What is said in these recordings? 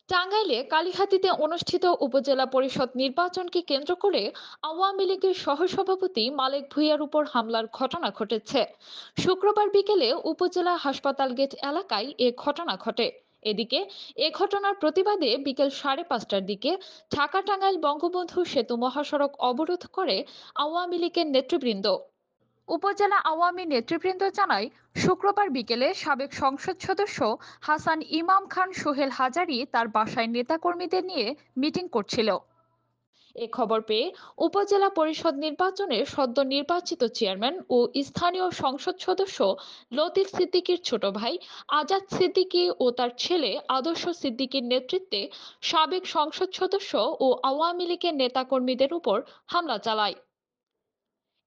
টাঙ্গাইলে কালিহাতীতে অনুষ্ঠিত উপজেলা পরিষদ নির্বাচনকে কেন্দ্র করে আওয়ামী লীগের সহসভাপতি মালেক ভূঁইয়ার উপর হামলার ঘটনা ঘটেছে। শুক্রবার বিকেলে উপজেলা হাসপাতাল গেট এলাকায় এ ঘটনা ঘটে। এদিকে এ ঘটনার প্রতিবাদে বিকেল 5:30টার দিকে ঢাকা টাঙ্গাইল বঙ্গবন্ধু সেতু মহাসড়ক অবরোধ করে আওয়ামী লীগের নেতৃবৃন্দ। উপজেলা আওয়ামী নেতৃবৃন্দ জানায়, শুক্রবার বিকেলে সাবেক সংসদ সদস্য হাসান ইমাম খান সোহেল হাজারী তার বাসায় নেতাকর্মীদের নিয়ে মিটিং করছিল। এ খবর পেয়ে উপজেলা পরিষদ নির্বাচনের সদ্য নির্বাচিত চেয়ারম্যান ও স্থানীয় সংসদ সদস্য লতিফ সিদ্দিকীর ছোট ভাই আজাদ সিদ্দিকী ও তার ছেলে আদর্শ সিদ্দিকীর নেতৃত্বে সাবেক সংসদ সদস্য ও আওয়ামী লীগের নেতাকর্মীদের উপর হামলা চালায়।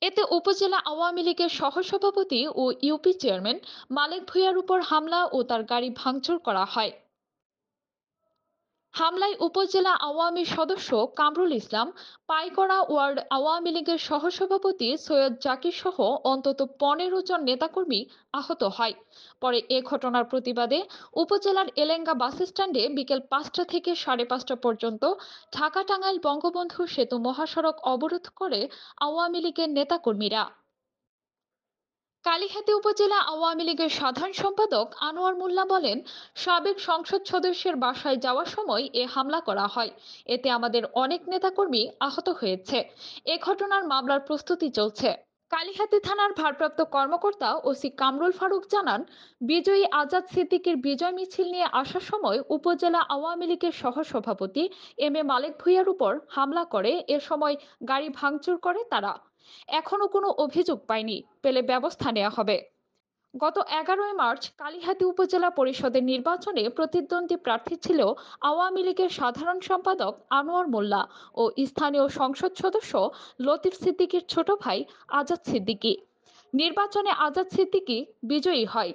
এতে উপজেলা আওয়ামী লীগের সহসভাপতি ও ইউপি চেয়ারম্যান মালেক ভূঁইয়ার উপর হামলা ও তার গাড়ি ভাঙচুর করা হয়। হামলায় উপজেলা আওয়ামী সদস্য কামরুল ইসলাম, পাইকড়া ওয়ার্ড আওয়ামী লীগের সহসভাপতি সৈয়দ জাকির সহ অন্তত 15 জন নেতাকর্মী আহত হয়। পরে এ ঘটনার প্রতিবাদে উপজেলার এলেঙ্গা বাসস্ট্যান্ডে বিকেল 5টা থেকে 5:30 পর্যন্ত ঢাকা টাঙ্গাইল বঙ্গবন্ধু সেতু মহাসড়ক অবরোধ করে আওয়ামী লীগের নেতাকর্মীরা। কালিহাতী উপজেলা আওয়ামী লীগের সাধারণ সম্পাদক আনোয়ার মোল্লা বলেন, সাবেক সংসদ সদস্যের বাসায় যাওয়ার সময় এ হামলা করা হয়। এতে আমাদের অনেক নেতাকর্মী আহত হয়েছে। এ ঘটনার মামলার প্রস্তুতি চলছে। কালিহাতী থানার ভারপ্রাপ্ত কর্মকর্তা ওসি কামরুল ফারুক জানান, বিজয়ী আজাদ সিদ্দিকীর বিজয় মিছিল নিয়ে আসার সময় উপজেলা আওয়ামী লীগের সহসভাপতি এম মালেক ভূঁইয়ার উপর হামলা করে। এ সময় গাড়ি ভাঙচুর করে তারা। এখনো কোনো অভিযোগ পায়নি, পেলে ব্যবস্থা নেওয়া হবে। গত 11ই মার্চ কালিহাতী উপজেলা পরিষদের নির্বাচনে প্রতিদ্বন্দ্বী প্রার্থী ছিল আওয়ামী লীগের সাধারণ সম্পাদক আনোয়ার মোল্লা ও স্থানীয় সংসদ সদস্য লতিফ সিদ্দিকীর ছোট ভাই আজাদ সিদ্দিকী। নির্বাচনে আজাদ সিদ্দিকী বিজয়ী হয়।